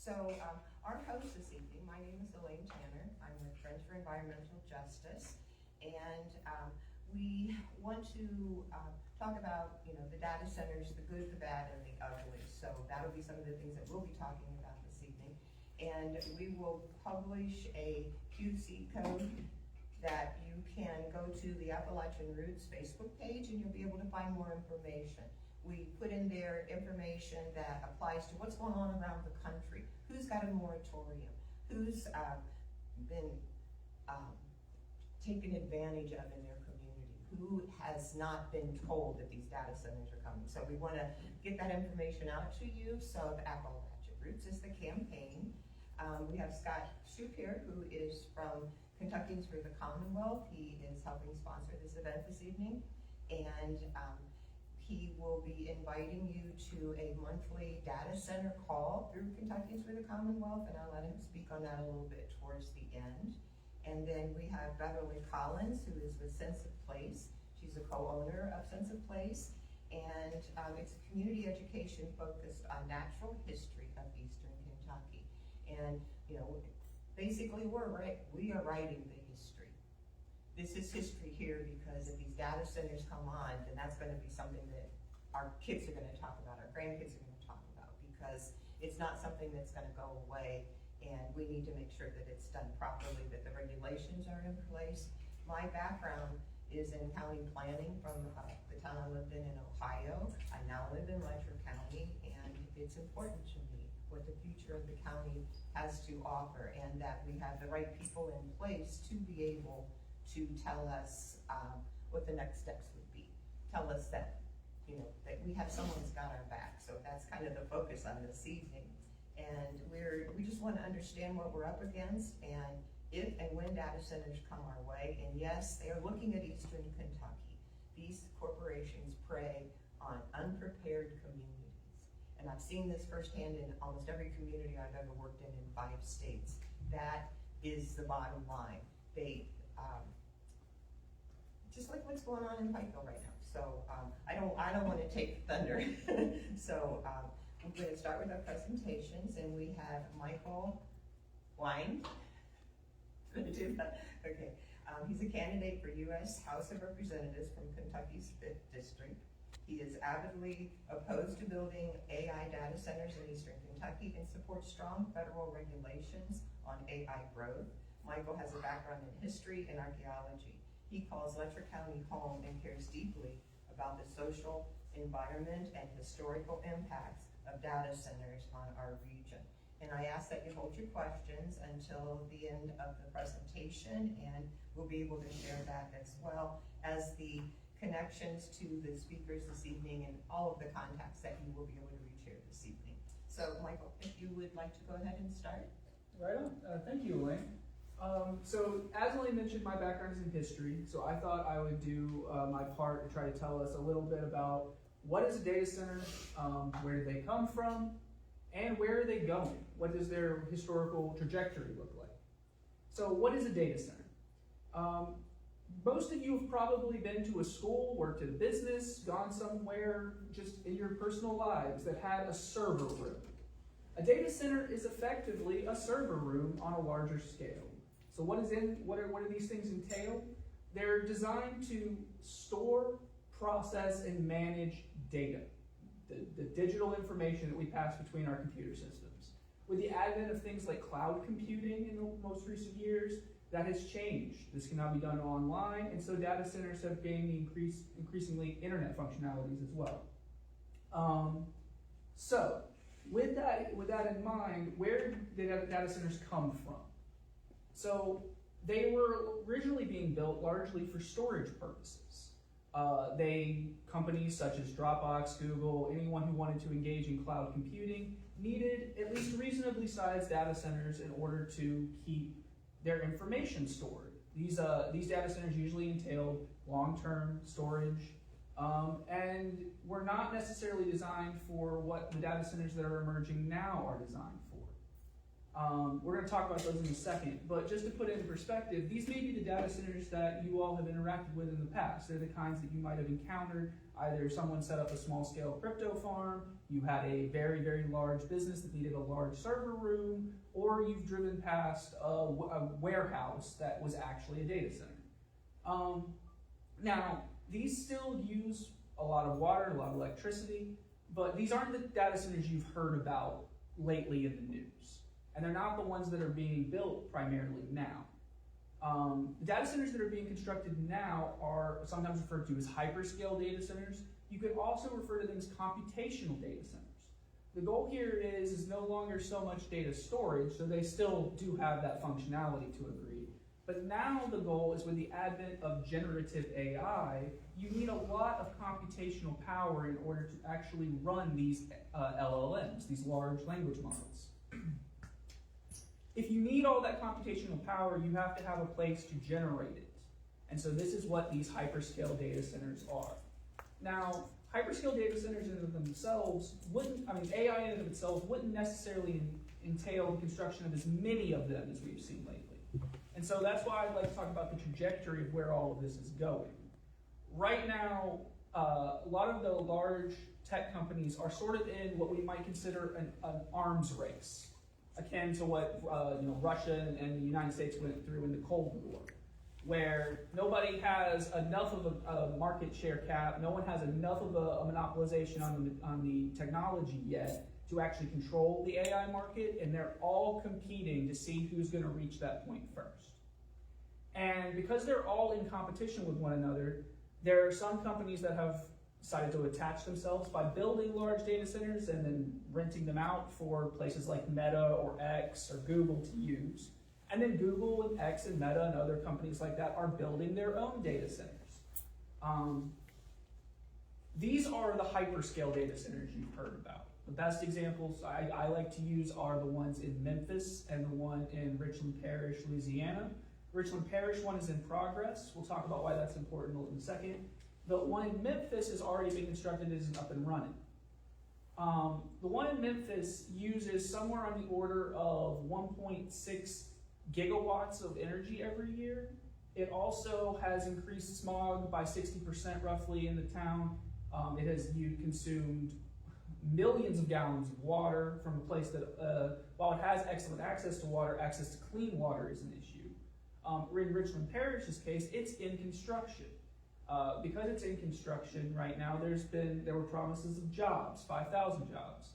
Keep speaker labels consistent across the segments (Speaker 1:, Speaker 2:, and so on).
Speaker 1: So our host this evening, my name is Elaine Tanner. I'm with Friends for Environmental Justice, and we want to talk about, the data centers, the good, the bad, and the ugly. So that'll be some of the things that we'll be talking about this evening. And we will publish a QC code that you can go to the Appalachian Roots Facebook page and you'll be able to find more information. We put in there information that applies to what's going on around the country. Who's got a moratorium? Who's been taken advantage of in their community? Who has not been told that these data centers are coming? So we want to get that information out to you. So the Appalachian Roots is the campaign. We have Scott Shoup here, who is from Kentuckians for the Commonwealth. He is helping sponsor this event this evening. And he will be inviting you to a monthly data center call through Kentuckians for the Commonwealth, and I'll let him speak on that a little bit towards the end. And then we have Beverly Collins, who is with Sense of Place. She's a co-owner of Sense of Place, and it's a community education focused on natural history of Eastern Kentucky. And basically we are writing the history. This is history here because if these data centers come on, then that's going to be something that our kids are going to talk about, our grandkids are going to talk about, because it's not something that's going to go away, and we need to make sure that it's done properly, that the regulations are in place. My background is in county planning from the town I lived in Ohio. I now live in Letcher County, and it's important to me what the future of the county has to offer, and that we have the right people in place to be able to tell us what the next steps would be. Tell us that, that we have someone's got our back. So that's kind of the focus on this evening. And we just want to understand what we're up against, and if and when data centers come our way. And yes, they are looking at Eastern Kentucky. These corporations prey on unprepared communities. And I've seen this firsthand in almost every community I've ever worked in 5 states. That is the bottom line. They, just like what's going on in Pikeville right now. So I don't want to take thunder. So I'm going to start with our presentations, and we have Michael Wine. Going to do that? Okay. He's a candidate for U.S. House of Representatives from Kentucky's 5th District. He is avidly opposed to building AI data centers in Eastern Kentucky and supports strong federal regulations on AI growth. Michael has a background in history and archaeology. He calls Letcher County home and cares deeply about the social, environment, and historical impacts of data centers on our region. And I ask that you hold your questions until the end of the presentation, and we'll be able to share that as well as the connections to the speakers this evening and all of the contacts that you will be able to reach here this evening. So Michael, if you would like to go ahead and start.
Speaker 2: Right on. Thank you, Elaine. So as Elaine mentioned, my background is in history, so I thought I would do my part to try to tell us a little bit about what is a data center, where do they come from, and where are they going? What does their historical trajectory look like? So what is a data center? Most of you have probably been to a school, worked in a business, gone somewhere just in your personal lives that had a server room. A data center is effectively a server room on a larger scale. So what do these things entail? They're designed to store, process, and manage data, the digital information that we pass between our computer systems. With the advent of things like cloud computing in the most recent years, that has changed. This can now be done online, and so data centers have gained increasingly internet functionalities as well. So with that in mind, where did data centers come from? So they were originally being built largely for storage purposes. Companies such as Dropbox, Google, anyone who wanted to engage in cloud computing needed at least reasonably sized data centers in order to keep their information stored. These data centers usually entailed long-term storage and were not necessarily designed for what the data centers that are emerging now are designed for. We're going to talk about those in a second, but just to put it in perspective, these may be the data centers that you all have interacted with in the past. They're the kinds that you might have encountered. Either someone set up a small-scale crypto farm, you had a very, very large business that needed a large server room, or you've driven past a warehouse that was actually a data center. Now, these still use a lot of water, a lot of electricity, but these aren't the data centers you've heard about lately in the news. And they're not the ones that are being built primarily now. The data centers that are being constructed now are sometimes referred to as hyperscale data centers. You could also refer to them as computational data centers. The goal here is no longer so much data storage, so they still do have that functionality to a degree. But now the goal is with the advent of generative AI, you need a lot of computational power in order to actually run these LLMs, these large language models. If you need all that computational power, you have to have a place to generate it. And so this is what these hyperscale data centers are. Now, hyperscale data centers in and of themselves AI in and of itself wouldn't necessarily entail the construction of as many of them as we've seen lately. And so that's why I'd like to talk about the trajectory of where all of this is going. Right now, a lot of the large tech companies are sort of in what we might consider an arms race, akin to what Russia and the United States went through in the Cold War, where nobody has enough of a market share cap, no one has enough of a monopolization on the technology yet to actually control the AI market, and they're all competing to see who's going to reach that point first. And because they're all in competition with one another, there are some companies that have decided to attach themselves by building large data centers and then renting them out for places like Meta or X or Google to use. And then Google and X and Meta and other companies like that are building their own data centers. These are the hyperscale data centers you've heard about. The best examples I like to use are the ones in Memphis and the one in Richland Parish, Louisiana. Richland Parish one is in progress. We'll talk about why that's important in a second. The one in Memphis is already being constructed and is up and running. The one in Memphis uses somewhere on the order of 1.6 gigawatts of energy every year. It also has increased smog by 60% roughly in the town. It has consumed millions of gallons of water from a place that, while it has excellent access to water, access to clean water is an issue. In Richland Parish's case, it's in construction. Because it's in construction right now, there were promises of jobs, 5,000 jobs.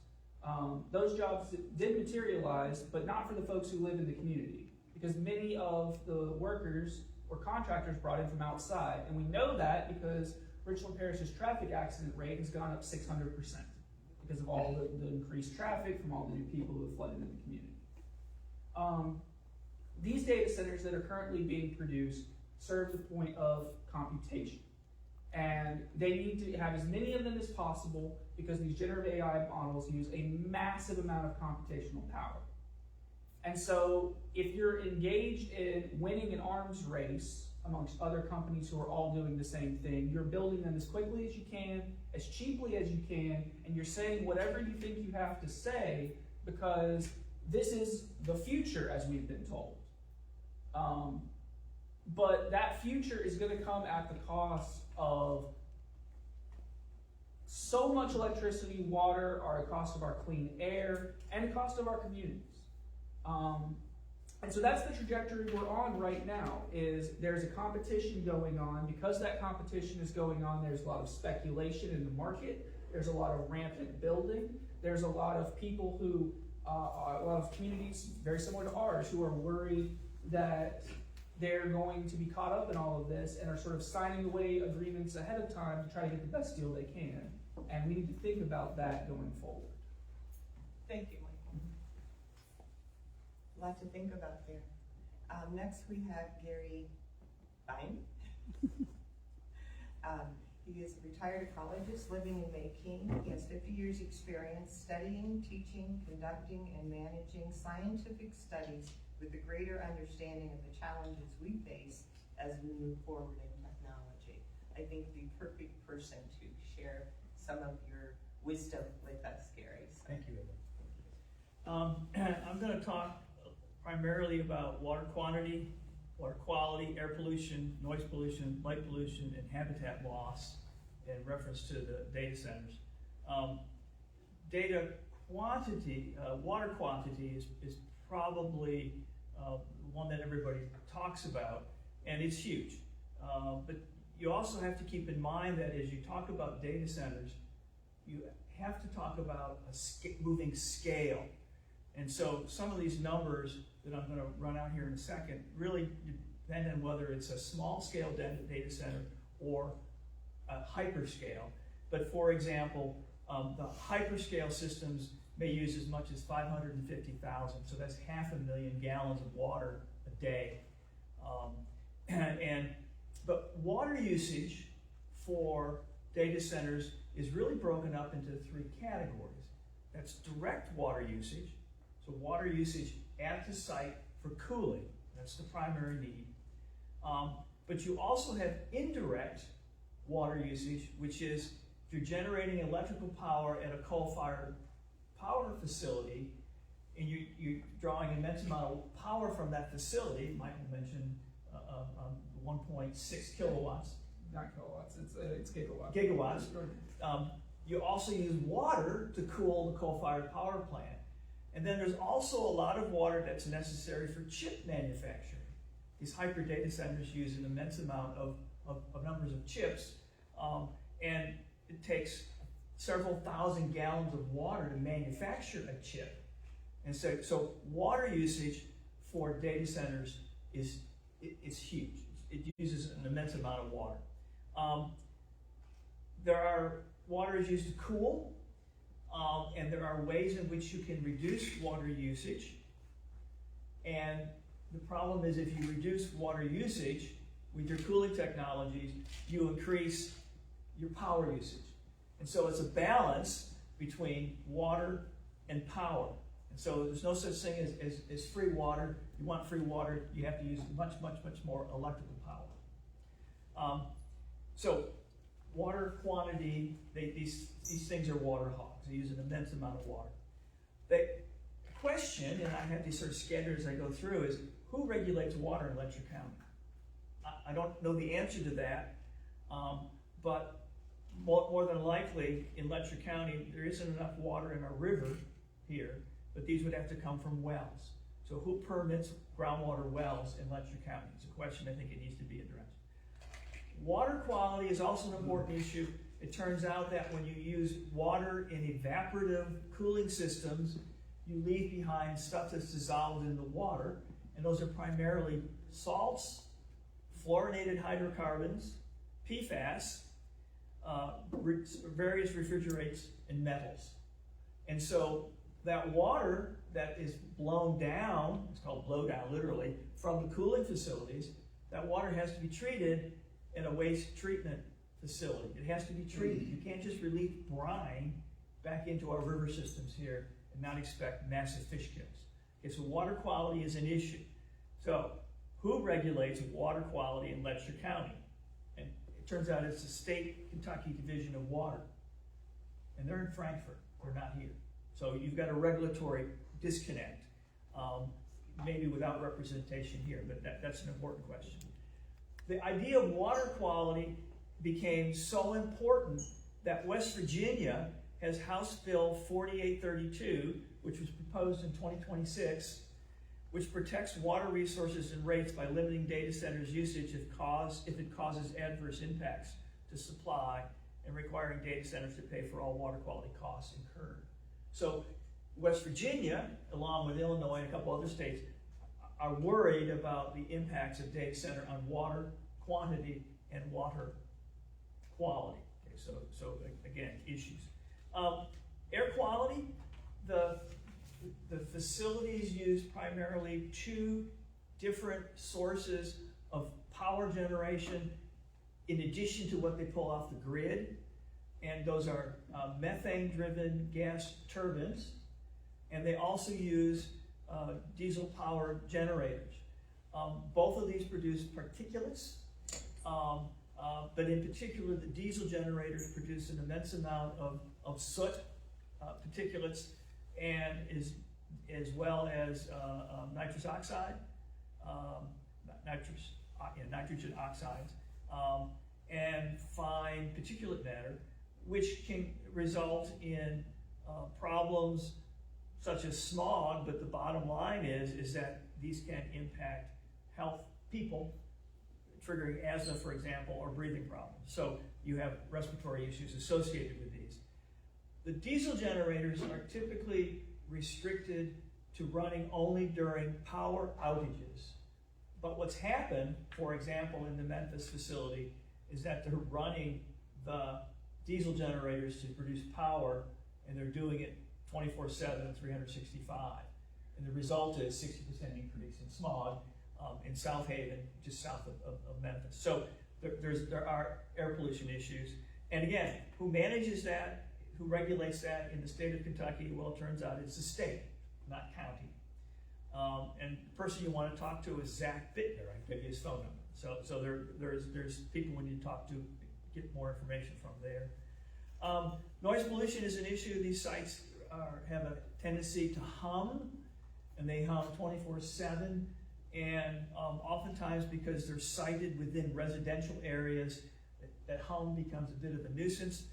Speaker 2: Those jobs did materialize, but not for the folks who live in the community, because many of the workers or contractors brought in from outside. And we know that because Richland Parish's traffic accident rate has gone up 600% because of all the increased traffic from all the new people who have flooded in the community. These data centers that are currently being produced serve the point of computation. And they need to have as many of them as possible because these generative AI models use a massive amount of computational power. And so if you're engaged in winning an arms race amongst other companies who are all doing the same thing, you're building them as quickly as you can, as cheaply as you can, and you're saying whatever you think you have to say because this is the future as we've been told. But that future is going to come at the cost of so much electricity, water, or the cost of our clean air, and the cost of our communities. And so that's the trajectory we're on right now, is there's a competition going on. Because that competition is going on, there's a lot of speculation in the market. There's a lot of rampant building. There's a lot of people who, a lot of communities very similar to ours, who are worried that they're going to be caught up in all of this and are sort of signing away agreements ahead of time to try to get the best deal they can. And we need to think about that going forward.
Speaker 1: Thank you, Michael. A lot to think about there. Next we have Gary Bine. He is a retired ecologist living in Maykeene. He has 50 years experience studying, teaching, conducting, and managing scientific studies with a greater understanding of the challenges we face as we move forward in technology. I think the perfect person to share some of your wisdom with us, Gary. So.
Speaker 3: Thank you, Ellen. I'm going to talk primarily about water quantity, water quality, air pollution, noise pollution, light pollution, and habitat loss in reference to the data centers. Data quantity, water quantity is probably one that everybody talks about, and it's huge. But you also have to keep in mind that as you talk about data centers, you have to talk about a moving scale. And so some of these numbers that I'm going to run out here in a second really depend on whether it's a small scale data center or a hyperscale. But for example, the hyperscale systems may use as much as 550,000, so that's 500,000 gallons of water a day. But water usage for data centers is really broken up into three categories. That's direct water usage, so water usage at the site for cooling, that's the primary need. But you also have indirect water usage, which is if you're generating electrical power at a coal-fired power facility, and you're drawing an immense amount of power from that facility. Michael mentioned 1.6 kilowatts.
Speaker 2: Not kilowatts, it's gigawatts.
Speaker 3: Gigawatts. You also use water to cool the coal-fired power plant. And then there's also a lot of water that's necessary for chip manufacturing. These hyper data centers use an immense amount of numbers of chips, and it takes several thousand gallons of water to manufacture a chip. And so water usage for data centers is huge. It uses an immense amount of water. Water is used to cool, and there are ways in which you can reduce water usage. And the problem is if you reduce water usage with your cooling technologies, you increase your power usage. And so it's a balance between water and power. And so there's no such thing as free water. You want free water, you have to use much more electrical power. So water quantity, these things are water hogs. They use an immense amount of water. The question, and I have these sort of scattered as I go through, is who regulates water in Letcher County? I don't know the answer to that, but more than likely in Letcher County, there isn't enough water in our river here, but these would have to come from wells. So who permits groundwater wells in Letcher County? It's a question I think it needs to be addressed. Water quality is also an important issue. It turns out that when you use water in evaporative cooling systems, you leave behind stuff that's dissolved in the water, and those are primarily salts, fluorinated hydrocarbons, PFAS, various refrigerants, and metals. And so that water that is blown down, it's called blow down literally, from the cooling facilities, that water has to be treated in a waste treatment facility. It has to be treated. You can't just release brine back into our river systems here and not expect massive fish kills. Okay, so water quality is an issue. So who regulates water quality in Letcher County? And it turns out it's the state Kentucky Division of Water. And they're in Frankfurt, they're not here. So you've got a regulatory disconnect, maybe without representation here, but that's an important question. The idea of water quality became so important that West Virginia has House Bill 4832, which was proposed in 2026, which protects water resources and rates by limiting data centers' usage if it causes adverse impacts to supply and requiring data centers to pay for all water quality costs incurred. So West Virginia, along with Illinois and a couple other states, are worried about the impacts of data center on water quantity and water quality. Okay, so again, issues. Air quality, the facilities use primarily two different sources of power generation in addition to what they pull off the grid. And those are methane-driven gas turbines, and they also use diesel power generators. Both of these produce particulates, but in particular the diesel generators produce an immense amount of soot, particulates, and is as well as nitrous oxide, nitrogen oxides, and fine particulate matter, which can result in problems such as smog. But the bottom line is that these can impact health people, triggering asthma, for example, or breathing problems. So you have respiratory issues associated with these. The diesel generators are typically restricted to running only during power outages. But what's happened, for example, in the Memphis facility, is that they're running the diesel generators to produce power, and they're doing it 24/7, 365. And the result is 60% increase in smog in South Haven, just south of Memphis. So there are air pollution issues. And again, who manages that, who regulates that in the state of Kentucky? Well, it turns out it's the state, not county. And the person you want to talk to is Zach Bittner. I can give you his phone number. So there's people we need to talk to, get more information from there. Noise pollution is an issue. These sites have a tendency to hum, and they hum 24/7. And oftentimes, because they're sited within residential areas, that hum becomes a bit of a nuisance.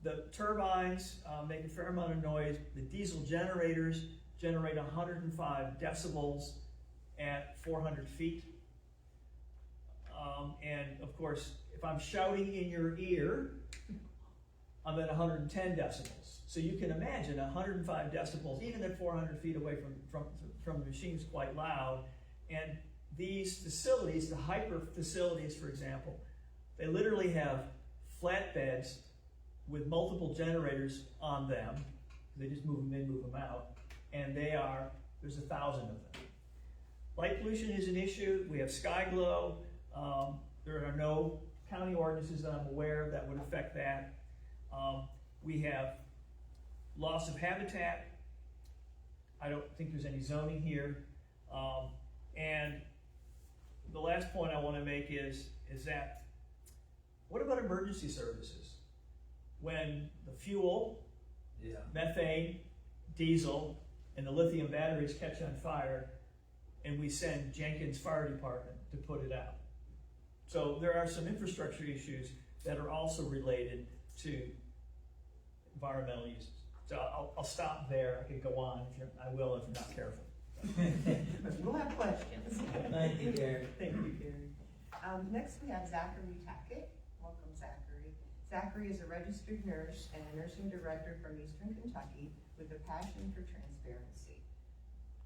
Speaker 3: The turbines make a fair amount of noise. The diesel generators generate 105 decibels at 400 feet. And of course, if I'm shouting in your ear, I'm at 110 decibels. So you can imagine 105 decibels, even at 400 feet away from the machine, is quite loud. And these facilities, the hyper facilities, for example, they literally have flatbeds with multiple generators on them. They just move them in, move them out. And there's 1,000 of them. Light pollution is an issue. We have sky glow. There are no county ordinances that I'm aware of that would affect that. We have loss of habitat. I don't think there's any zoning here. And the last point I want to make is that, what about emergency services? When the fuel, methane, diesel, and the lithium batteries catch on fire, and we send Jenkins Fire Department to put it out. So there are some infrastructure issues that are also related to environmental uses. So I'll stop there. I could go on. I will if you're not careful.
Speaker 1: We'll have questions.
Speaker 4: Thank you, Gary.
Speaker 3: Thank you, Gary.
Speaker 1: Next we have Zachary Tackett. Welcome, Zachary. Zachary is a registered nurse and a nursing director from Eastern Kentucky with a passion for transparency,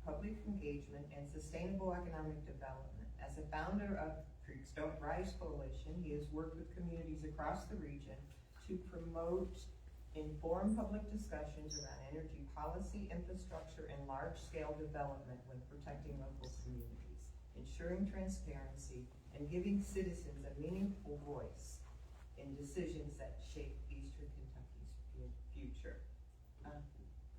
Speaker 1: public engagement, and sustainable economic development. As a founder of Creeks Don't Rise Coalition, he has worked with communities across the region to promote informed public discussions around energy policy, infrastructure, and large-scale development when protecting local communities, ensuring transparency, and giving citizens a meaningful voice in decisions that shape Eastern Kentucky's future. Go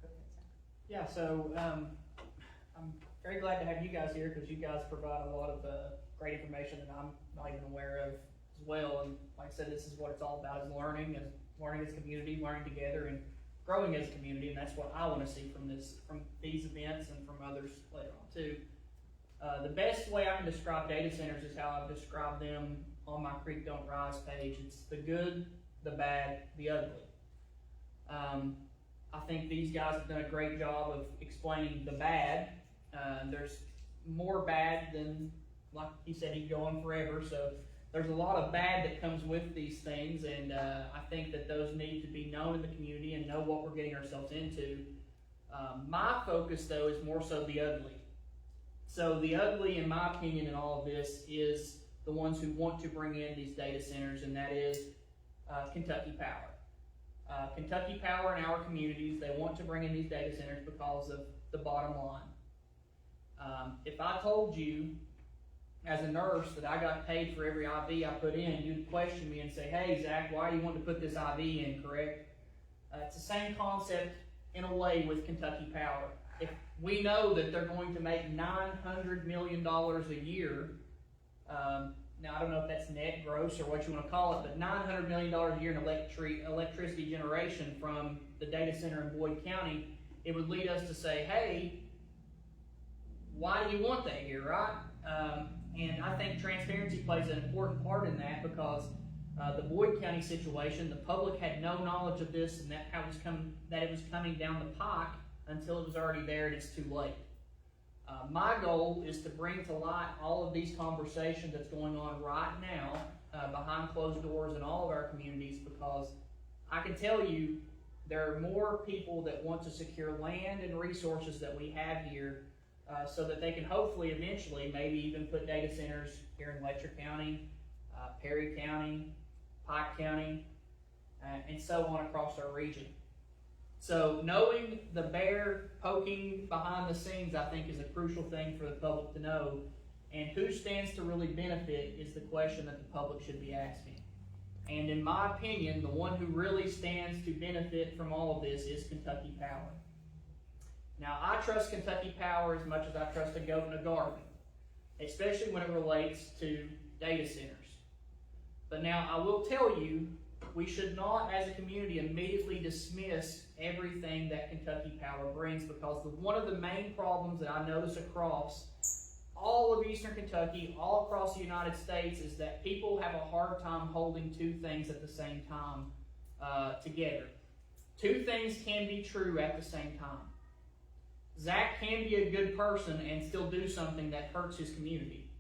Speaker 1: ahead, Zach.
Speaker 5: Yeah, so I'm very glad to have you guys here because you guys provide a lot of great information that I'm not even aware of as well. And like I said, this is what it's all about, is learning as a community, learning together, and growing as a community. And that's what I want to see from these events and from others later on too. The best way I can describe data centers is how I've described them on my Creek Don't Rise page. It's the good, the bad, the ugly. I think these guys have done a great job of explaining the bad. There's more bad than, like he said, he'd go on forever. So there's a lot of bad that comes with these things, and I think that those need to be known in the community and know what we're getting ourselves into. My focus, though, is more so the ugly. So the ugly, in my opinion, in all of this is the ones who want to bring in these data centers, and that is Kentucky Power. Kentucky Power in our communities, they want to bring in these data centers because of the bottom line. If I told you as a nurse that I got paid for every IV I put in, you'd question me and say, hey, Zach, why do you want to put this IV in, correct? It's the same concept in a way with Kentucky Power. If we know that they're going to make $900 million a year, now I don't know if that's net, gross, or what you want to call it, but $900 million a year in electricity generation from the data center in Boyd County, it would lead us to say, hey, why do you want that here, right? And I think transparency plays an important part in that, because the Boyd County situation, the public had no knowledge of this and that it was coming down the pike until it was already there and it's too late. My goal is to bring to light all of these conversations that's going on right now behind closed doors in all of our communities, because I can tell you there are more people that want to secure land and resources that we have here, so that they can hopefully eventually maybe even put data centers here in Letcher County, Perry County, Pike County, and so on across our region. So knowing the bear poking behind the scenes, I think, is a crucial thing for the public to know. And who stands to really benefit is the question that the public should be asking. And in my opinion, the one who really stands to benefit from all of this is Kentucky Power. Now, I trust Kentucky Power as much as I trust a goat in a garden, especially when it relates to data centers. But now, I will tell you, we should not, as a community, immediately dismiss everything that Kentucky Power brings, because one of the main problems that I notice across all of Eastern Kentucky, all across the United States, is that people have a hard time holding two things at the same time together. Two things can be true at the same time. Zach can be a good person and still do something that hurts his community.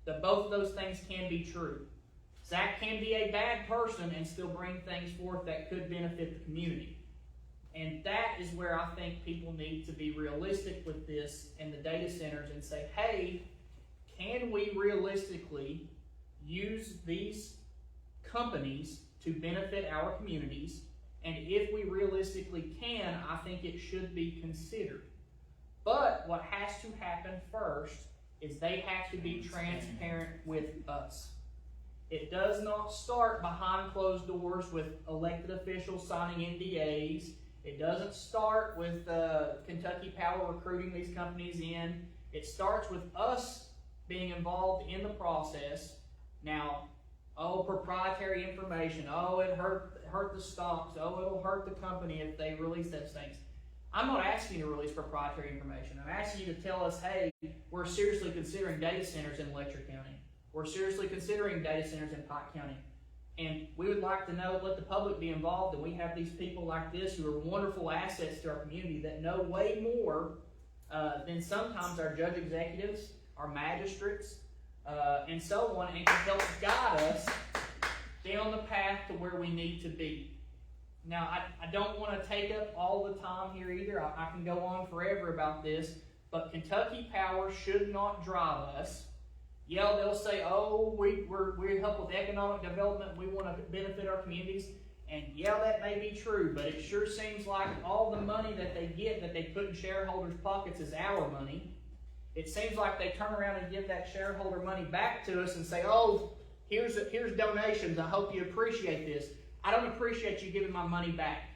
Speaker 5: Both of those things can be true. Zach can be a bad person and still bring things forth that could benefit the community. And that is where I think people need to be realistic with this and the data centers and say, hey, can we realistically use these companies to benefit our communities? And if we realistically can, I think it should be considered. But what has to happen first is they have to be transparent with us. It does not start behind closed doors with elected officials signing NDAs. It doesn't start with Kentucky Power recruiting these companies in. It starts with us being involved in the process. Now, proprietary information. It hurt the stocks. It'll hurt the company if they release those things. I'm not asking you to release proprietary information. I'm asking you to tell us, hey, we're seriously considering data centers in Letcher County. We're seriously considering data centers in Pike County. And we would like to know, let the public be involved, and we have these people like this who are wonderful assets to our community that know way more than sometimes our judge executives, our magistrates, and so on, and can help guide us down the path to where we need to be. Now, I don't want to take up all the time here either. I can go on forever about this, but Kentucky Power should not drive us. Yeah, they'll say, we help with economic development, we want to benefit our communities. And yeah, that may be true, but it sure seems like all the money that they get, that they put in shareholders' pockets, is our money. It seems like they turn around and give that shareholder money back to us and say, here's donations, I hope you appreciate this. I don't appreciate you giving my money back.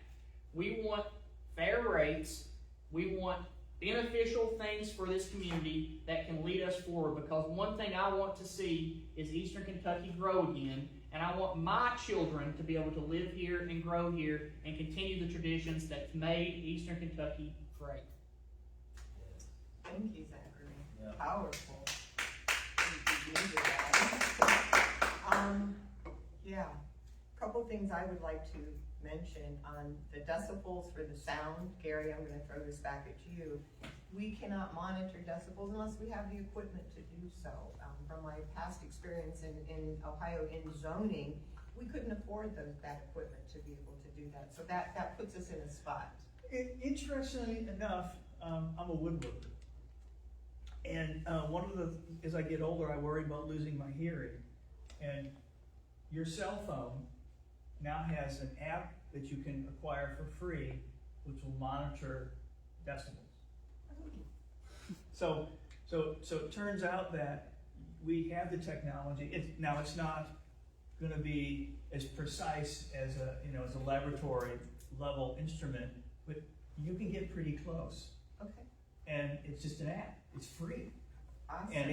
Speaker 5: We want fair rates. We want beneficial things for this community that can lead us forward, because one thing I want to see is Eastern Kentucky grow again, and I want my children to be able to live here and grow here and continue the traditions that made Eastern Kentucky great.
Speaker 1: Thank you, Zachary.
Speaker 3: Yeah.
Speaker 1: Powerful. Couple things I would like to mention on the decibels for the sound. Gary, I'm going to throw this back at you. We cannot monitor decibels unless we have the equipment to do so. From my past experience in Ohio in zoning, we couldn't afford that equipment to be able to do that. So that puts us in a spot.
Speaker 3: Interestingly enough, I'm a woodworker. And as I get older, I worry about losing my hearing. And your cell phone now has an app that you can acquire for free, which will monitor decibels. So it turns out that we have the technology. It's not going to be as precise as a laboratory level instrument, but you can get pretty close.
Speaker 1: Okay.
Speaker 3: And it's just an app. It's free.
Speaker 1: Awesome.
Speaker 3: And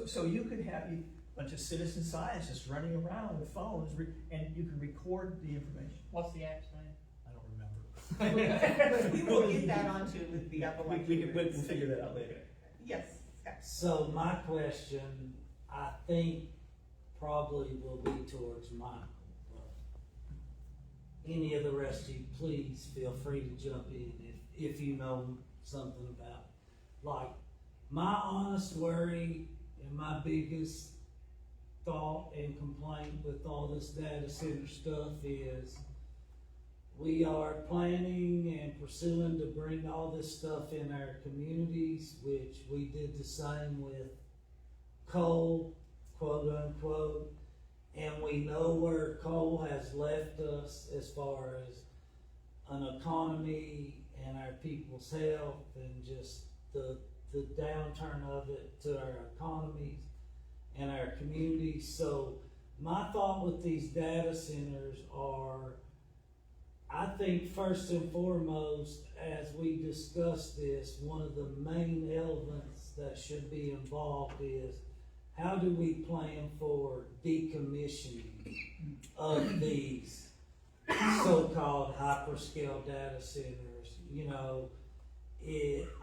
Speaker 3: so you could have a bunch of citizen scientists running around with phones, and you can record the information.
Speaker 5: What's the app's name?
Speaker 3: I don't remember.
Speaker 1: We will get that onto the upper
Speaker 3: We'll
Speaker 1: lecture.
Speaker 3: figure that out later.
Speaker 1: Yes, Scott.
Speaker 4: So my question, I think, probably will be towards Michael. Any of the rest of you, please feel free to jump in if you know something about it. Like, my honest worry and my biggest thought and complaint with all this data center stuff is we are planning and pursuing to bring all this stuff in our communities, which we did the same with coal, quote unquote, and we know where coal has left us as far as an economy and our people's health and just the downturn of it to our economies and our communities. So my thought with these data centers are, I think first and foremost, as we discuss this, one of the main elements that should be involved is how do we plan for decommissioning of these so-called hyperscale data centers? You know,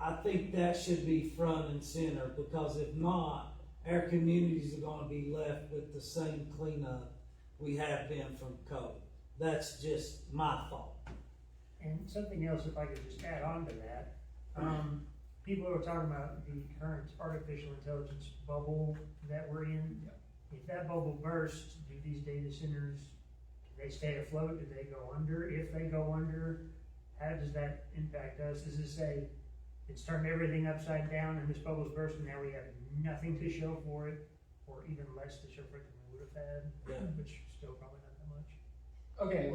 Speaker 4: I think that should be front and center, because if not, our communities are going to be left with the same cleanup we have been from COVID. That's just my thought.
Speaker 6: And something else, if I could just add on to that, people are talking about the current artificial intelligence bubble that we're in.
Speaker 2: Yep.
Speaker 6: If that bubble bursts, do these data centers, do they stay afloat? Do they go under? If they go under, how does that impact us? Does it say it's turned everything upside down and this bubble's burst and now we have nothing to show for it, or even less to show for it than we would have had,
Speaker 4: Yeah.
Speaker 6: which still probably not that much?
Speaker 2: Okay,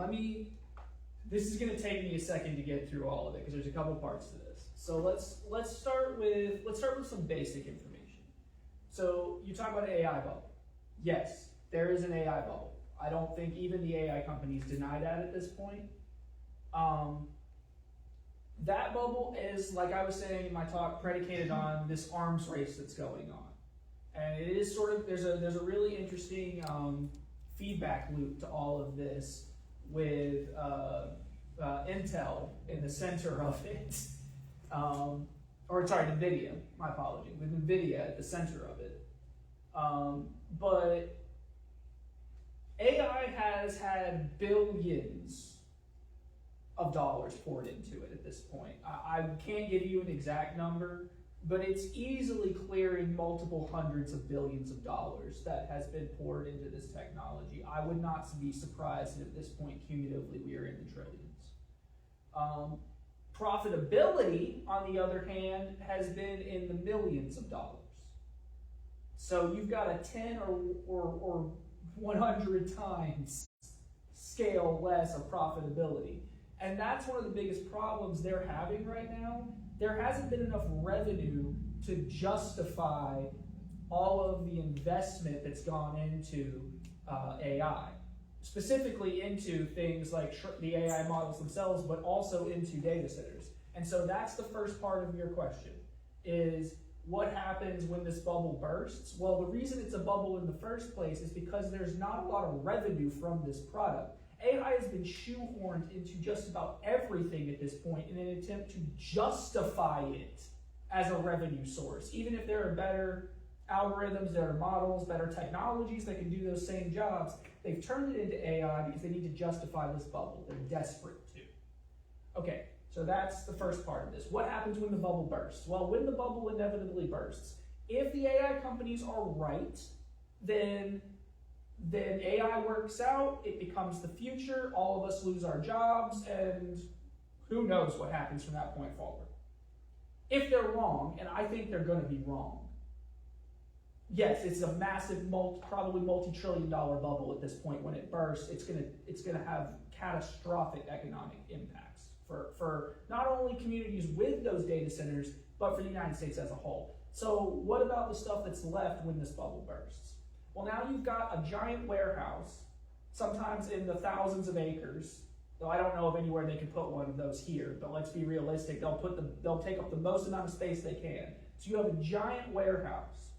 Speaker 2: this is gonna take me a second to get through all of it, because there's a couple parts to this. So let's start with some basic information. So you talk about an AI bubble. Yes, there is an AI bubble. I don't think even the AI companies deny that at this point. That bubble is, like I was saying in my talk, predicated on this arms race that's going on. And it is sort of, there's a really interesting feedback loop to all of this, with Intel in the center of it. NVIDIA, my apology, with NVIDIA at the center of it. But AI has had billions of dollars poured into it at this point. I can't give you an exact number, but it's easily clearing multiple hundreds of billions of dollars that has been poured into this technology. I would not be surprised if at this point, cumulatively, we are in the trillions. Profitability, on the other hand, has been in the millions of dollars. So you've got a 10 or 100 times scale less of profitability. And that's one of the biggest problems they're having right now. There hasn't been enough revenue to justify all of the investment that's gone into AI, specifically into things like the AI models themselves, but also into data centers. And so that's the first part of your question, is what happens when this bubble bursts? Well, the reason it's a bubble in the first place is because there's not a lot of revenue from this product. AI has been shoehorned into just about everything at this point in an attempt to justify it as a revenue source. Even if there are better algorithms, there are models, better technologies that can do those same jobs, they've turned it into AI because they need to justify this bubble. They're desperate to. Okay, so that's the first part of this. What happens when the bubble bursts? Well, when the bubble inevitably bursts, if the AI companies are right, then AI works out, it becomes the future, all of us lose our jobs, and who knows what happens from that point forward. If they're wrong, and I think they're going to be wrong, yes, it's a massive, probably multi-trillion-dollar bubble at this point. When it bursts, it's going to have catastrophic economic impacts for not only communities with those data centers, but for the United States as a whole. So what about the stuff that's left when this bubble bursts? Well, now you've got a giant warehouse, sometimes in the thousands of acres, though I don't know of anywhere they can put one of those here, but let's be realistic, they'll take up the most amount of space they can. So you have a giant warehouse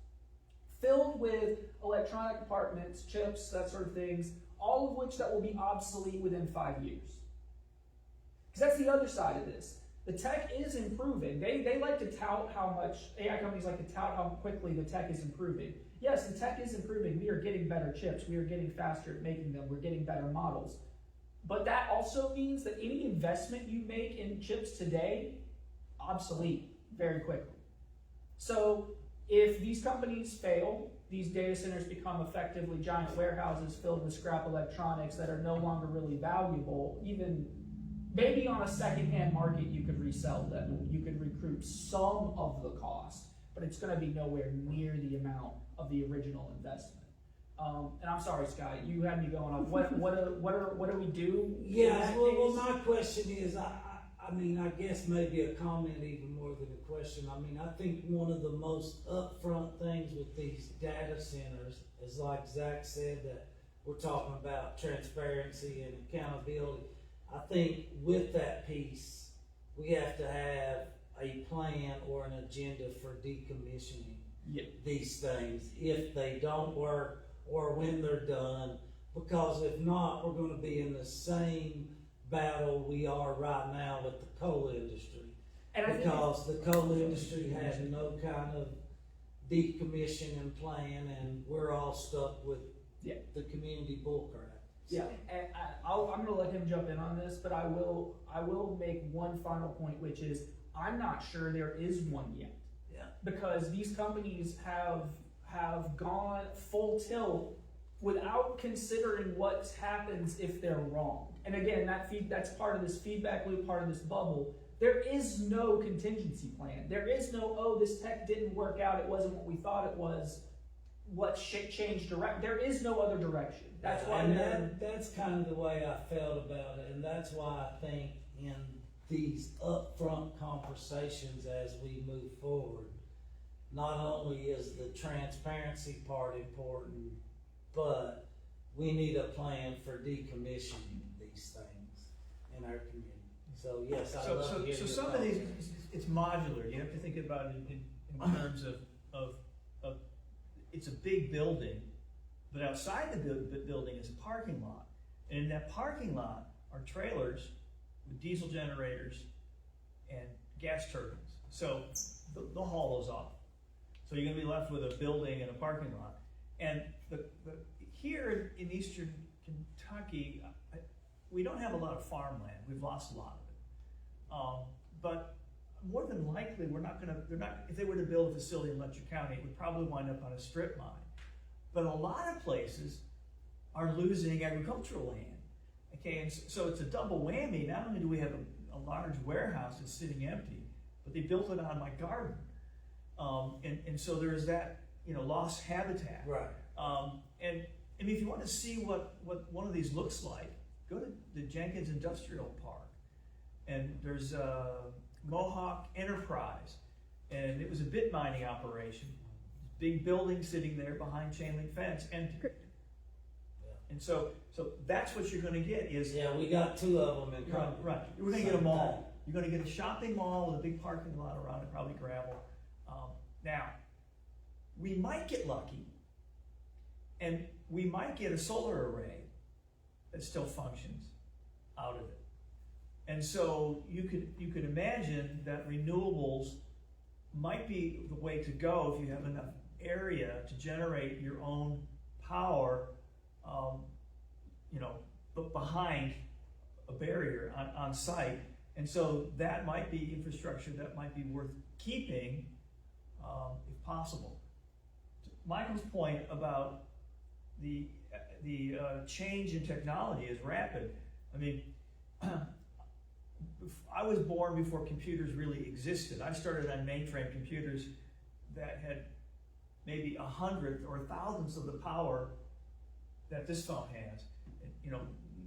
Speaker 2: filled with electronic compartments, chips, that sort of things, all of which that will be obsolete within 5 years. Because that's the other side of this. The tech is improving. They like to tout how much, AI companies like to tout how quickly the tech is improving. Yes, the tech is improving. We are getting better chips. We are getting faster at making them. We're getting better models. But that also means that any investment you make in chips today, obsolete very quickly. So if these companies fail, these data centers become effectively giant warehouses filled with scrap electronics that are no longer really valuable. Even maybe on a secondhand market, you could resell them. You could recoup some of the cost, but it's going to be nowhere near the amount of the original investment. And I'm sorry, Scott, you had me going on. What do we do?
Speaker 4: Yeah, well, my question is, I mean, I guess maybe a comment even more than a question. I mean, I think one of the most upfront things with these data centers is, like Zach said, that we're talking about transparency and accountability. I think with that piece, we have to have a plan or an agenda for decommissioning these things if they don't work or when they're done, because if not, we're going to be in the same battle we are right now with the coal industry. And because the coal industry has no kind of decommissioning plan, and we're all stuck with the community bullcrap.
Speaker 2: Yeah, and I'm going to let him jump in on this, but I will make one final point, which is I'm not sure there is one yet.
Speaker 4: Yeah.
Speaker 2: Because these companies have gone full tilt without considering what happens if they're wrong. And again, that's part of this feedback loop, part of this bubble. There is no contingency plan. There is no, oh, this tech didn't work out, it wasn't what we thought it was. What changed direct? There is no other direction. That's why.
Speaker 4: And that's kind of the way I felt about it, and that's why I think in these upfront conversations as we move forward, not only is the transparency part important, but we need a plan for decommissioning these things in our community. So yes, I love hearing
Speaker 3: So some of these, it's modular. You have to think about it in terms of it's a big building, but outside the building is a parking lot. And in that parking lot are trailers with diesel generators and gas turbines. So they'll haul those off. So you're gonna be left with a building and a parking lot. And here in eastern Kentucky, we don't have a lot of farmland. We've lost a lot of it. But more than likely, if they were to build a facility in Letcher County, it would probably wind up on a strip mine. But a lot of places are losing agricultural land. Okay, and so it's a double whammy. Not only do we have a large warehouse that's sitting empty, but they built it on my garden. And so there is that, lost habitat.
Speaker 4: right.
Speaker 3: And I mean, if you want to see what one of these looks like, go to the Jenkins Industrial Park. And there's Mohawk Enterprise, and it was a bit mining operation. Big building sitting there behind chain link fence, empty. And so that's what you're going to get is
Speaker 4: we got two of them in common.
Speaker 3: Right. We're going to get a mall. You're going to get a shopping mall with a big parking lot around it, probably gravel. Now, we might get lucky, and we might get a solar array that still functions out of it. And so you could imagine that renewables might be the way to go if you have enough area to generate your own power, but behind a barrier on site. And so that might be infrastructure that might be worth keeping if possible. Michael's point about the change in technology is rapid. I mean, I was born before computers really existed. I started on mainframe computers that had maybe 100th or 1,000th of the power that this phone has. And,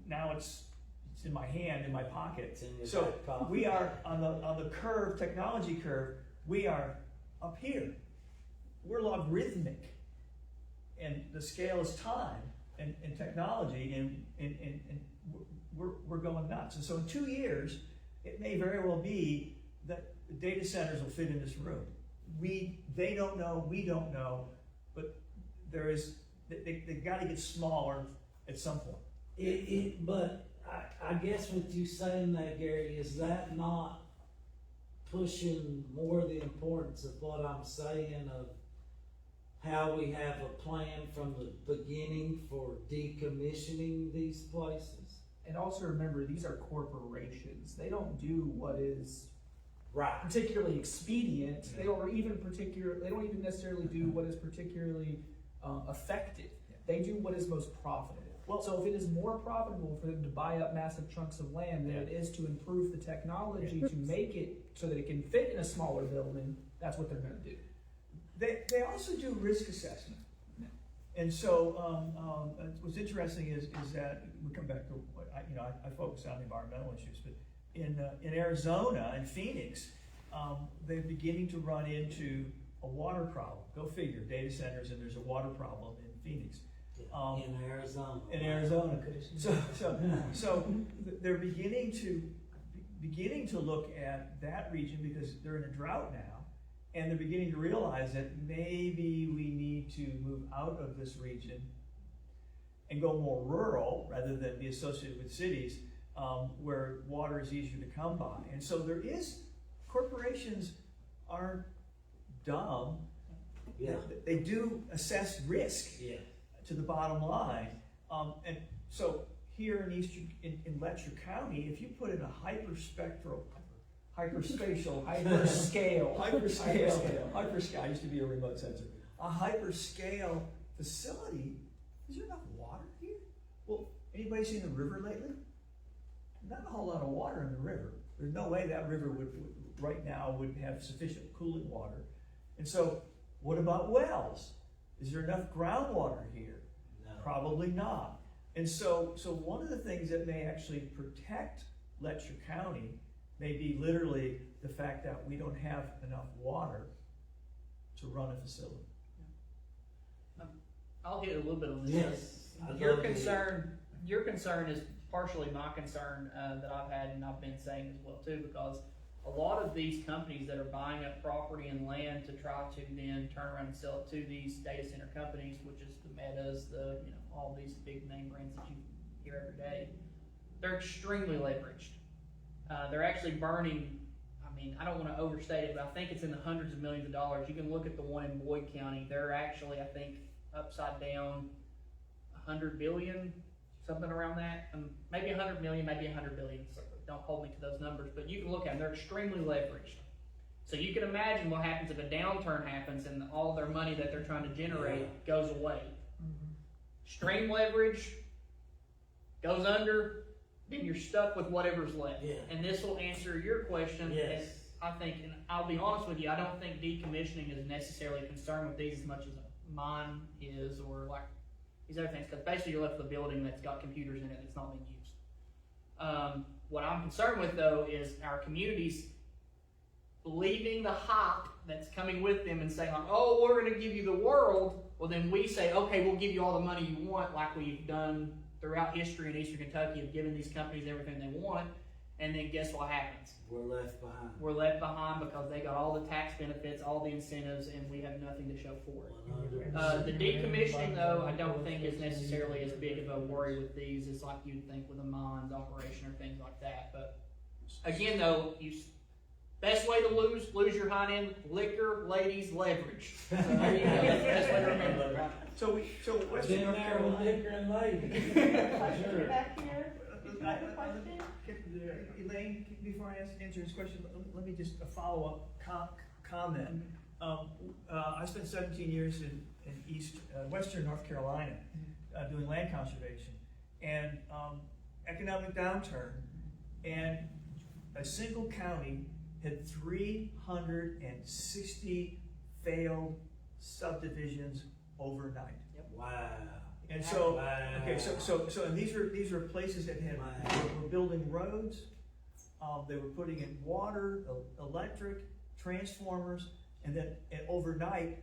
Speaker 3: now it's in my hand, in my pocket.
Speaker 4: It's in your
Speaker 3: So
Speaker 4: back pocket.
Speaker 3: we are on the curve, technology curve. We are up here. We're logarithmic, and the scale is time and technology, and we're going nuts. And so in 2 years, it may very well be that the data centers will fit in this room. They don't know, we don't know, but they got to get smaller at some point.
Speaker 4: But I guess what you saying there, Gary, is that not pushing more the importance of what I'm saying of how we have a plan from the beginning for decommissioning these places?
Speaker 2: And also remember, these are corporations. They don't do what is
Speaker 4: Right.
Speaker 2: particularly expedient. They don't even necessarily do what is particularly effective. They do what is most profitable.
Speaker 3: Well-
Speaker 2: So if it is more profitable for them to buy up massive chunks of land than it is to improve the technology to make it so that it can fit in a smaller building, that's what they're going to do.
Speaker 3: They also do risk assessment. And so, what's interesting is that, we come back to what, I focus on environmental issues, but in Arizona and Phoenix, they're beginning to run into a water problem. Go figure, data centers, and there's a water problem in Phoenix.
Speaker 4: In Arizona.
Speaker 3: In Arizona. So they're beginning to look at that region because they're in a drought now. And they're beginning to realize that maybe we need to move out of this region and go more rural rather than be associated with cities where water is easier to come by. And so corporations aren't dumb.
Speaker 4: Yeah.
Speaker 3: They do assess risk
Speaker 4: Yeah.
Speaker 3: to the bottom line. And so here in Letcher County, if you put in a hyperspatial,
Speaker 2: Hyperscale.
Speaker 3: I used to be a remote sensor. A hyperscale facility, is there enough water here? Well, anybody seen the river lately? Not a whole lot of water in the river. There's no way that river right now would have sufficient cooling water. And so, what about wells? Is there enough groundwater here?
Speaker 4: No.
Speaker 3: Probably not. And so one of the things that may actually protect Letcher County may be literally the fact that we don't have enough water to run a facility.
Speaker 5: I'll hit a little bit on this.
Speaker 4: Yes. I'd
Speaker 5: Your
Speaker 4: love to hear.
Speaker 5: concern is partially my concern that I've had and I've been saying as well too, because a lot of these companies that are buying up property and land to try to then turn around and sell it to these data center companies, which is the Metas, all these big name brands that you hear every day, they're extremely leveraged. They're actually burning, I don't want to overstate it, but I think it's in the hundreds of millions of dollars. You can look at the one in Boyd County. They're actually, I think, upside down 100 billion, something around that. Maybe 100 million, maybe 100 billion. So don't hold me to those numbers, but you can look at them. They're extremely leveraged. So you can imagine what happens if a downturn happens and all their money that they're trying to generate goes away. Extreme leverage goes under, then you're stuck with whatever's left.
Speaker 4: Yeah.
Speaker 5: And this will answer your question.
Speaker 4: Yes.
Speaker 5: I think, and I'll be honest with you, I don't think decommissioning is necessarily a concern with these as much as mine is, or like these other things, because basically you're left with a building that's got computers in it that's not being used. What I'm concerned with though is our communities believing the hype that's coming with them and saying like, oh, we're going to give you the world. Well, then we say, okay, we'll give you all the money you want, like we've done throughout history in Eastern Kentucky of giving these companies everything they want. And then guess what happens?
Speaker 4: We're left behind.
Speaker 5: We're left behind because they got all the tax benefits, all the incentives, and we have nothing to show for it.
Speaker 4: 100%.
Speaker 5: The decommissioning, though, I don't think is necessarily as big of a worry with these as like you'd think with a mines operation or things like that. But again, though, best way to lose your hind end: liquor, ladies, leverage. So there you go. That's the best way to remember that.
Speaker 3: So Western
Speaker 4: Been
Speaker 3: North
Speaker 4: there with
Speaker 3: Carolina.
Speaker 4: liquor and ladies.
Speaker 1: Question back here? You have a question?
Speaker 3: Elaine, before I answer this question, let me just a follow-up comment. I spent 17 years in Western North Carolina doing land conservation, and economic downturn, and a single county had 360 failed subdivisions overnight.
Speaker 4: Wow.
Speaker 3: And so,
Speaker 4: Wow.
Speaker 3: okay, so and these are places that were building roads, they were putting in water, electric, transformers, and then overnight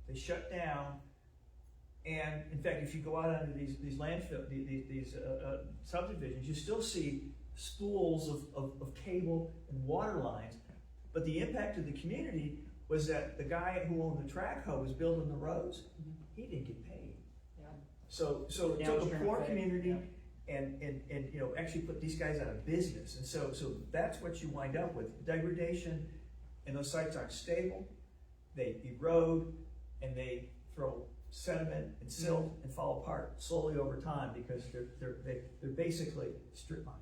Speaker 3: they shut down. And in fact, if you go out onto these landfill, these subdivisions, you still see spools of cable and water lines. But the impact to the community was that the guy who owned the track hoe was building the roads. He didn't get paid.
Speaker 5: Yeah.
Speaker 3: So it took a
Speaker 5: Downstream
Speaker 3: poor
Speaker 5: effect,
Speaker 3: community, and you know, actually put these guys out of business. And so that's what you wind up with, degradation, and those sites aren't stable, they erode, and they throw sediment and silt and fall apart slowly over time because they're basically strip mines.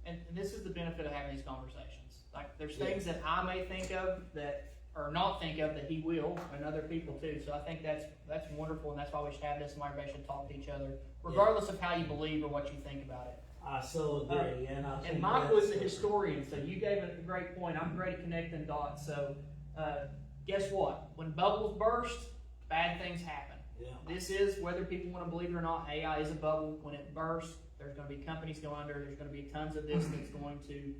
Speaker 5: And this is the benefit of having these conversations. Like, there's things that I may think of that, or not think of, that he will, and other people too. So I think that's wonderful, and that's why we should have this, and everybody should talk to each other, regardless of how you believe or what you think about it.
Speaker 4: I so agree, and I think
Speaker 5: And Mike was the
Speaker 4: that's-
Speaker 5: historian, so you gave a great point. I'm great at connecting dots. So guess what? When bubbles burst, bad things happen.
Speaker 4: Yeah.
Speaker 5: This is, whether people want to believe it or not, AI is a bubble. When it bursts, there's going to be companies go under. There's going to be tons of this that's going to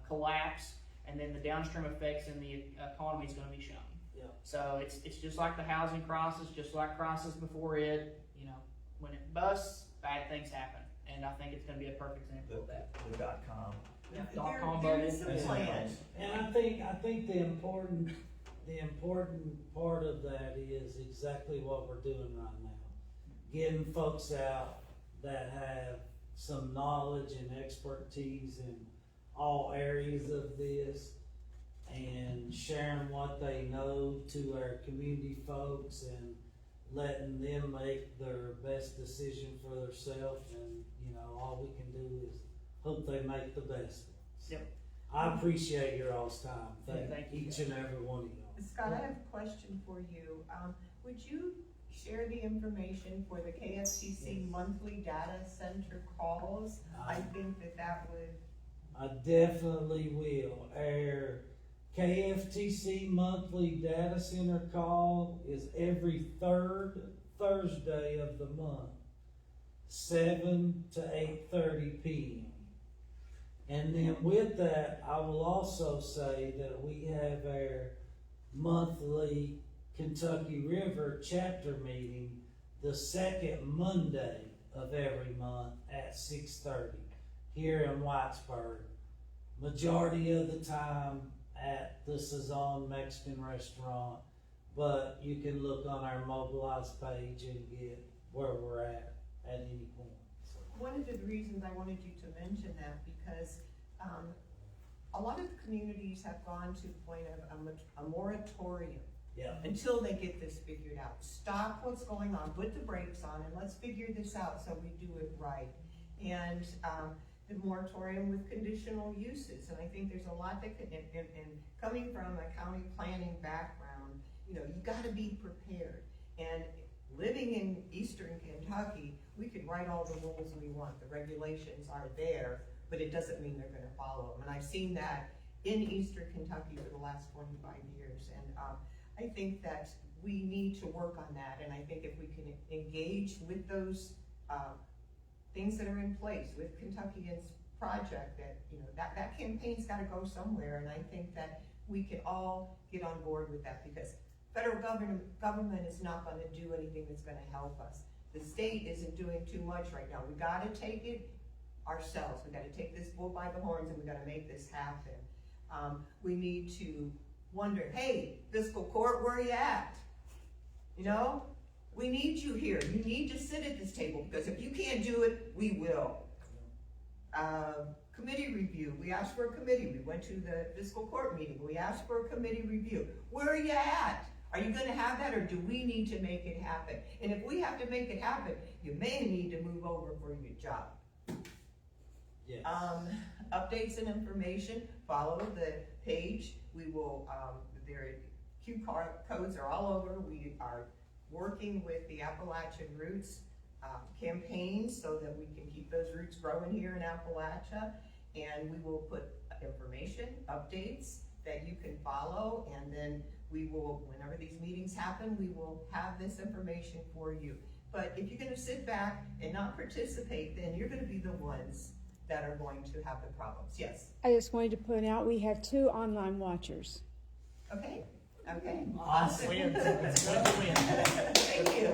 Speaker 5: collapse, and then the downstream effects in the economy is going to be shown.
Speaker 4: Yeah.
Speaker 5: So it's just like the housing crisis, just like crisis before it. You know, when it busts, bad things happen, and I think it's going to be a perfect example of that.
Speaker 3: The dot-com.
Speaker 5: Yeah,
Speaker 1: There
Speaker 5: .com
Speaker 1: there
Speaker 5: bubble.
Speaker 1: is a
Speaker 3: That's
Speaker 1: plan.
Speaker 4: And I think the important part of that is exactly what we're doing right now. Getting folks out that have some knowledge and expertise in all areas of this and sharing what they know to our community folks and letting them make their best decision for themselves. And, you know, all we can do is hope they make the best ones.
Speaker 5: Yep.
Speaker 4: I appreciate your all's time.
Speaker 5: Thank you.
Speaker 4: Each and every one of y'all.
Speaker 1: Scott, I have a question for you. Would you share the information for the KFTC monthly data center calls? I think that would.
Speaker 4: I definitely will. Our KFTC monthly data center call is every third Thursday of the month, 7 to 8:30 p.m. And then with that, I will also say that we have our monthly Kentucky River chapter meeting the second Monday of every month at 6:30 here in Whitesburg. Majority of the time at the Cezanne Mexican restaurant, but you can look on our mobilized page and get where we're at any point. So.
Speaker 1: One of the reasons I wanted you to mention that because a lot of the communities have gone to the point of a moratorium
Speaker 4: Yeah.
Speaker 1: until they get this figured out. Stop what's going on, put the brakes on, and let's figure this out so we do it right. And the moratorium with conditional uses, and I think there's a lot that could, and coming from a county planning background, you know, you gotta be prepared. And living in eastern Kentucky, we could write all the rules we want, the regulations are there, but it doesn't mean they're gonna follow them. And I've seen that in eastern Kentucky for the last 25 years. And I think that we need to work on that, and I think if we can engage with those things that are in place, with Kentuckians Project, that, you know, that campaign's gotta go somewhere, and I think that we can all get on board with that, because federal government is not gonna do anything that's gonna help us. The state isn't doing too much right now. We gotta take it ourselves. We gotta take this bull by the horns, and we gotta make this happen. We need to wonder, hey, fiscal court, where are you at? You know, we need you here. You need to sit at this table, because if you can't do it, we will. Committee review, we asked for a committee. We went to the fiscal court meeting. We asked for a committee review. Where are you at? Are you gonna have that, or do we need to make it happen? And if we have to make it happen, you may need to move over for your job.
Speaker 4: Yes.
Speaker 1: Updates and information, follow the page. We will, their codes are all over. We are working with the Appalachian Roots campaign so that we can keep those roots growing here in Appalachia. And we will put information, updates that you can follow, and then we will, whenever these meetings happen, we will have this information for you. But if you're gonna sit back and not participate, then you're gonna be the ones that are going to have the problems. Yes?
Speaker 7: I just wanted to point out we have 2 online watchers.
Speaker 1: Okay? Okay.
Speaker 5: Awesome. Wins. It's good to win.
Speaker 1: Thank you.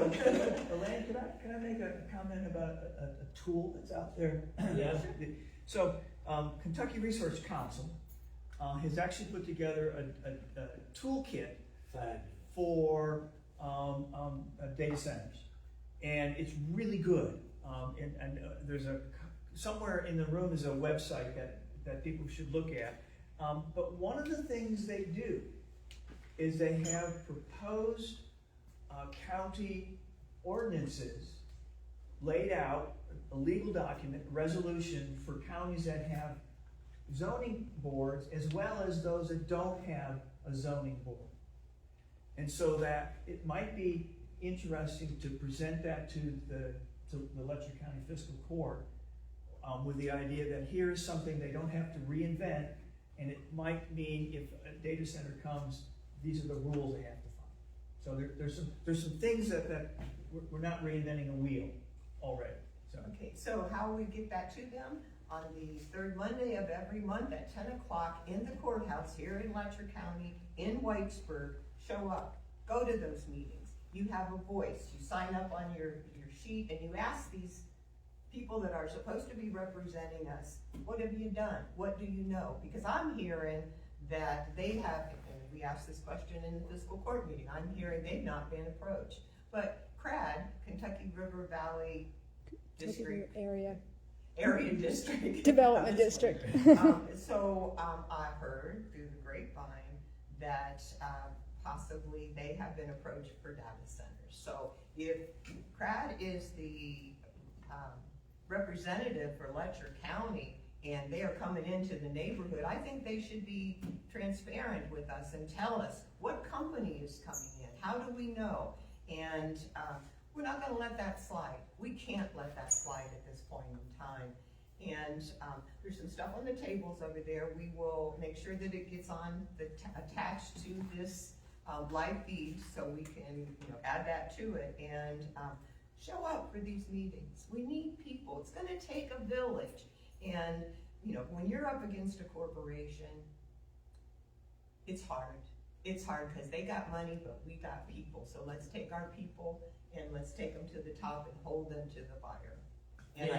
Speaker 3: Elaine, can I make a comment about a tool that's out there?
Speaker 4: Yeah.
Speaker 3: So, Kentucky Resource Council has actually put together a toolkit
Speaker 4: Fabulous.
Speaker 3: for data centers, and it's really good. And there's a somewhere in the room is a website that people should look at. But one of the things they do is they have proposed county ordinances laid out, a legal document, resolution for counties that have zoning boards as well as those that don't have a zoning board. And so that it might be interesting to present that to the Letcher County Fiscal Court with the idea that here is something they don't have to reinvent, and it might mean if a data center comes, these are the rules they have to follow. So there's some things that we're not reinventing a wheel already. So.
Speaker 1: Okay, so how we get that to them? On the third Monday of every month at 10 o'clock in the courthouse here in Letcher County, in Whitesburg. Show up, go to those meetings. You have a voice. You sign up on your sheet and you ask these people that are supposed to be representing us, what have you done? What do you know? Because I'm hearing that they have, and we asked this question in the fiscal court meeting, I'm hearing they've not been approached. But CRAD, Kentucky River Valley District, Area District.
Speaker 7: Development District.
Speaker 1: I heard through the grapevine that possibly they have been approached for data centers. So if CRAD is the representative for Letcher County and they are coming into the neighborhood, I think they should be transparent with us and tell us what company is coming in, how do we know? And we're not going to let that slide. We can't let that slide at this point in time. And there's some stuff on the tables over there. We will make sure that it gets on attached to this live feed so we can add that to it and show up for these meetings. We need people. It's going to take a village. And when you're up against a corporation, it's hard. It's hard because they got money, but we got people. So let's take our people and let's take them to the top and hold them to the fire. And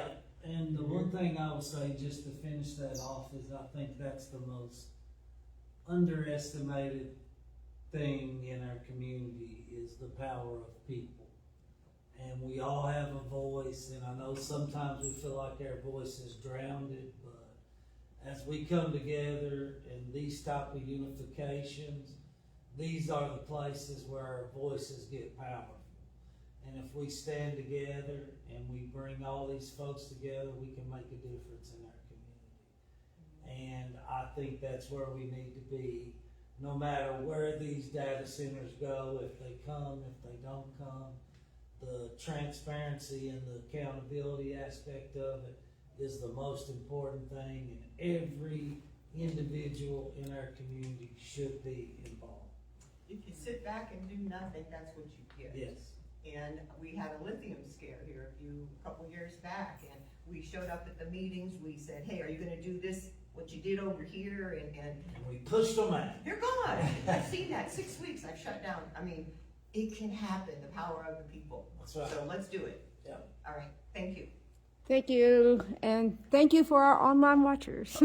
Speaker 4: And the one thing I would say, just to finish that off, is I think that's the most underestimated thing in our community is the power of people. And we all have a voice, and I know sometimes we feel like our voice is drowned, but as we come together in these type of unifications, these are the places where our voices get powerful. And if we stand together and we bring all these folks together, we can make a difference in our community. And I think that's where we need to be, no matter where these data centers go, if they come, if they don't come. The transparency and the accountability aspect of it is the most important thing, and every individual in our community should be involved.
Speaker 1: if you sit back and do nothing, that's what you get.
Speaker 4: Yes.
Speaker 1: And we had a lithium scare here a couple years back, and we showed up at the meetings. We said, hey, are you going to do this, what you did over here? And
Speaker 4: We pushed them out.
Speaker 1: they're gone. I've seen that. 6 weeks I've shut down. I mean, it can happen, the power of the people.
Speaker 4: That's right.
Speaker 1: So let's do it.
Speaker 4: Yeah.
Speaker 1: All right. Thank you.
Speaker 7: Thank you, and thank you for our online watchers.